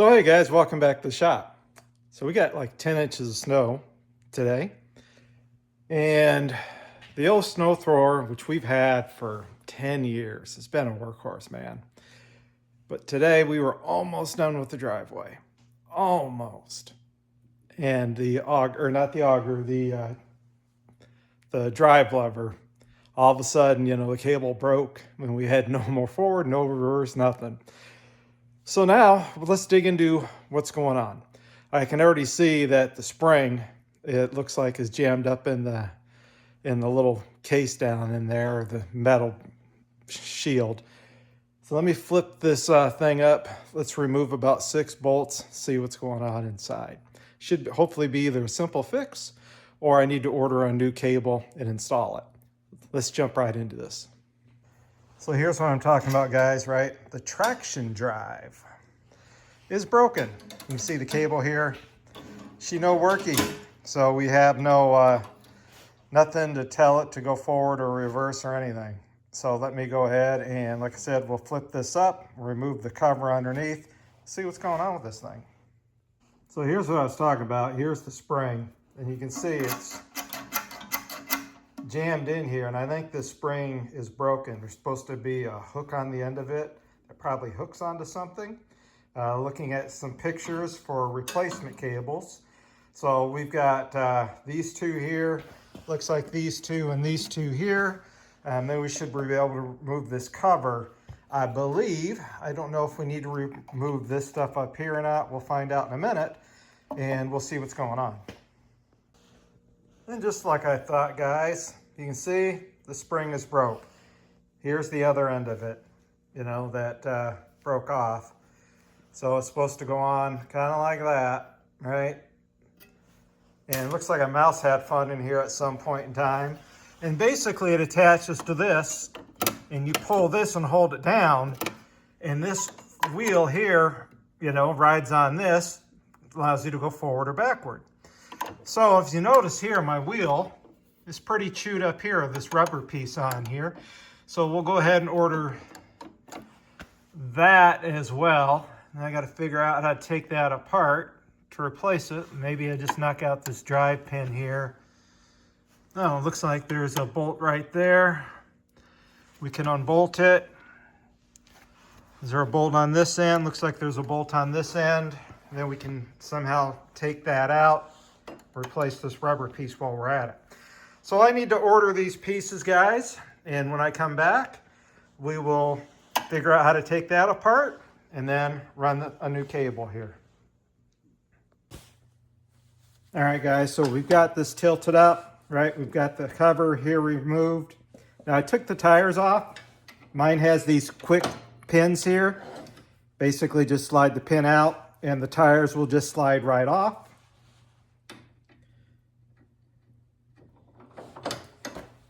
So hey guys, welcome back to the shop. So we got like 10 inches of snow today. And the old snow thrower, which we've had for 10 years, it's been a workhorse, man. But today we were almost done with the driveway. Almost. And the auger, or not the auger, the drive lever, all of a sudden, the cable broke and we had no more forward, no reverse, nothing. So now let's dig into what's going on. I can already see that the spring, it looks like, is jammed up in the little case down in there, the metal shield. So let me flip this thing up. Let's remove about 6 bolts, see what's going on inside. Should hopefully be either a simple fix or I need to order a new cable and install it. Let's jump right into this. So here's what I'm talking about, guys, right? The traction drive is broken. You can see the cable here. She no working. So we have no nothing to tell it to go forward or reverse or anything. So let me go ahead and, like I said, we'll flip this up, remove the cover underneath, see what's going on with this thing. So here's what I was talking about. Here's the spring, and you can see it's jammed in here, and I think this spring is broken. There's supposed to be a hook on the end of it that probably hooks onto something. Looking at some pictures for replacement cables. So we've got these two here, looks like these two and these two here, and then we should be able to remove this cover, I believe. I don't know if we need to remove this stuff up here or not. We'll find out in a minute, and we'll see what's going on. And just like I thought, guys, you can see the spring is broke. Here's the other end of it, that broke off. So it's supposed to go on kind of like that, right? And it looks like a mouse had fun in here at some point in time. And basically it attaches to this, and you pull this and hold it down, and this wheel here, rides on this, allows you to go forward or backward. So if you notice here, my wheel is pretty chewed up here, this rubber piece on here. So we'll go ahead and order that as well. And I got to figure out how to take that apart to replace it. Maybe I just knock out this drive pin here. Oh, it looks like there's a bolt right there. We can unbolt it. Is there a bolt on this end? Looks like there's a bolt on this end. And then we can somehow take that out, replace this rubber piece while we're at it. So I need to order these pieces, guys. And when I come back, we will figure out how to take that apart and then run a new cable here. All right, guys, so we've got this tilted up, right? We've got the cover here removed. Now I took the tires off. Mine has these quick pins here. Basically just slide the pin out and the tires will just slide right off.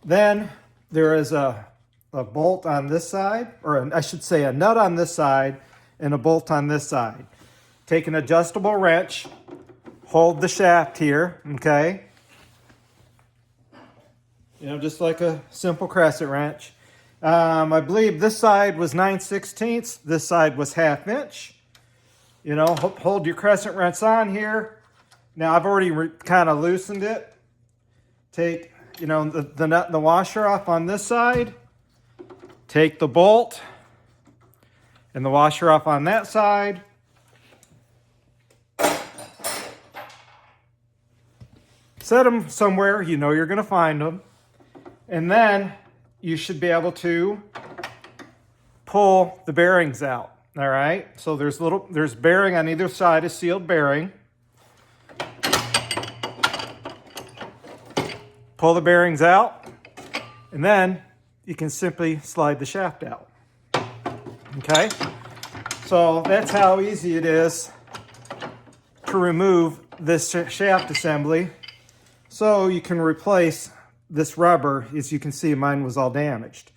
Then there is a bolt on this side, or I should say a nut on this side and a bolt on this side. Take an adjustable wrench, hold the shaft here, okay? Just like a simple crescent wrench. I believe this side was 9/16, this side was 1/2 inch. Hold your crescent wrench on here. Now I've already kind of loosened it. Take the nut and the washer off on this side. Take the bolt and the washer off on that side. Set them somewhere you're going to find them. And then you should be able to pull the bearings out. All right? So there's bearing on either side, a sealed bearing. Pull the bearings out, and then you can simply slide the shaft out. Okay? So that's how easy it is to remove this shaft assembly. So you can replace this rubber. As you can see, mine was all damaged.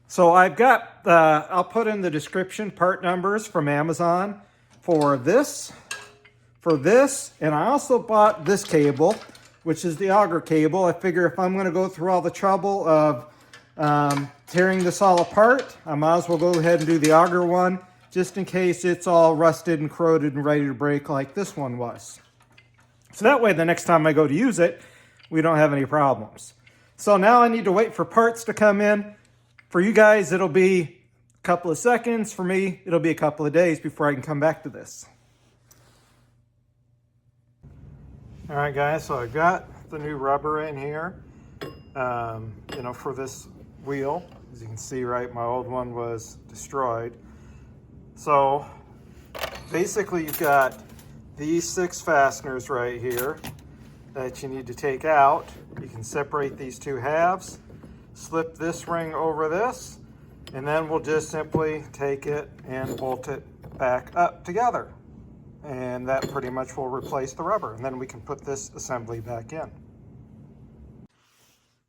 So I've got, I'll put in the description part numbers from Amazon for this, and I also bought this cable, which is the auger cable. I figure if I'm going to go through all the trouble of tearing this all apart, I might as well go ahead and do the auger one just in case it's all rusted and corroded and ready to break like this one was. So that way, the next time I go to use it, we don't have any problems. So now I need to wait for parts to come in. For you guys, it'll be a couple of seconds. For me, it'll be a couple of days before I can come back to this. All right, guys, so I've got the new rubber in here, for this wheel. As you can see, right, my old one was destroyed. So basically you've got these 6 fasteners right here that you need to take out. You can separate these 2 halves, slip this ring over this, and then we'll just simply take it and bolt it back up together. And that pretty much will replace the rubber. And then we can put this assembly back in.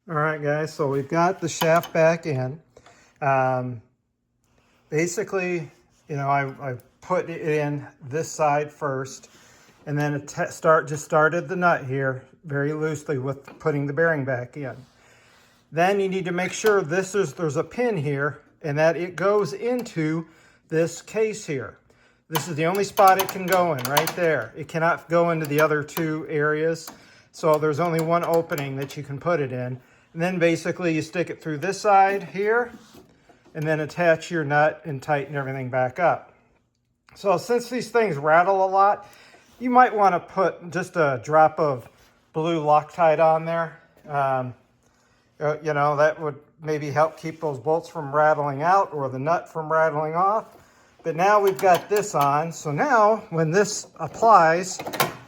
All right, guys, so we've got the shaft back in. Basically, I put it in this side first, and then started the nut here very loosely with putting the bearing back in. Then you need to make sure there's a pin here and that it goes into this case here. This is the only spot it can go in, right there. It cannot go into the other 2 areas. So there's only one opening that you can put it in. And then basically you stick it through this side here and then attach your nut and tighten everything back up. So since these things rattle a lot, you might want to put just a drop of blue Loctite on there. That would maybe help keep those bolts from rattling out or the nut from rattling off. But now we've got this on. So now when this applies,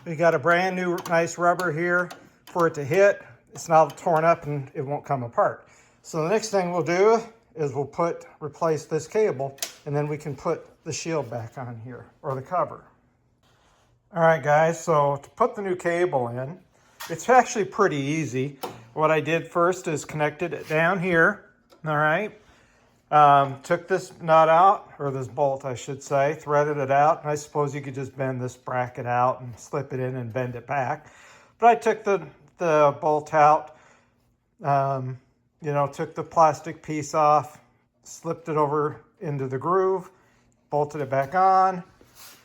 we got a brand new nice rubber here for it to hit. It's not torn up and it won't come apart. So the next thing we'll do is we'll replace this cable, and then we can put the shield back on here, or the cover. All right, guys, so to put the new cable in, it's actually pretty easy. What I did first is connected it down here, all right? Took this nut out, or this bolt, I should say, threaded it out. And I suppose you could just bend this bracket out and slip it in and bend it back. But I took the bolt out, took the plastic piece off, slipped it over into the groove, bolted it back on.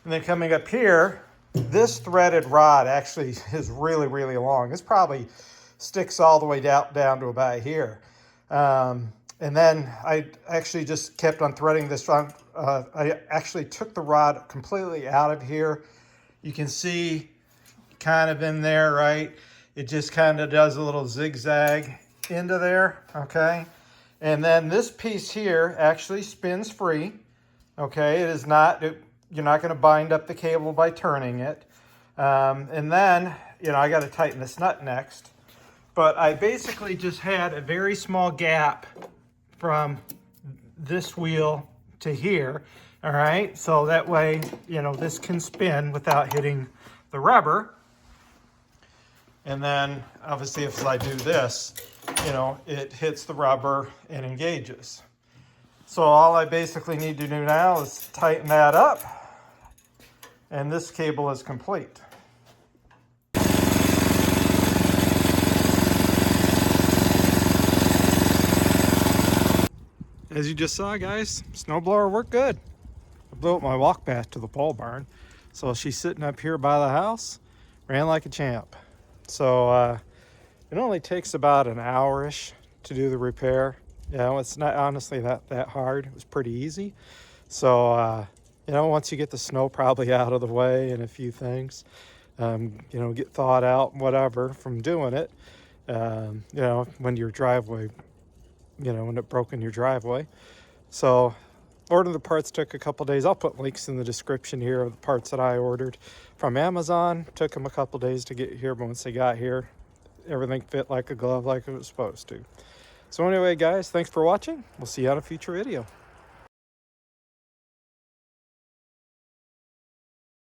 And then coming up here, this threaded rod actually is really, really long. This probably sticks all the way down to about here. And then I actually just kept on threading this on. I actually took the rod completely out of here. You can see kind of in there, right? It just kind of does a little zigzag into there, okay? And then this piece here actually spins free, okay? It is not, you're not gonna bind up the cable by turning it. And then, I gotta tighten this nut next. But I basically just had a very small gap from this wheel to here, all right? So that way, this can spin without hitting the rubber. And then obviously if I do this, it hits the rubber and engages. So all I basically need to do now is tighten that up, and this cable is complete. As you just saw, guys, snowblower worked good. I blew up my walk path to the pole barn. So she's sitting up here by the house, ran like a champ. So it only takes about an hour-ish to do the repair. It's not honestly that hard. It was pretty easy. So, once you get the snow probably out of the way and a few things, get thawed out, whatever, from doing it, when your driveway, when it broke in your driveway. So ordering the parts took a couple days. I'll put links in the description here of the parts that I ordered from Amazon. Took them a couple days to get here, but once they got here, everything fit like a glove, like it was supposed to. So anyway, guys, thanks for watching. We'll see you on a future video.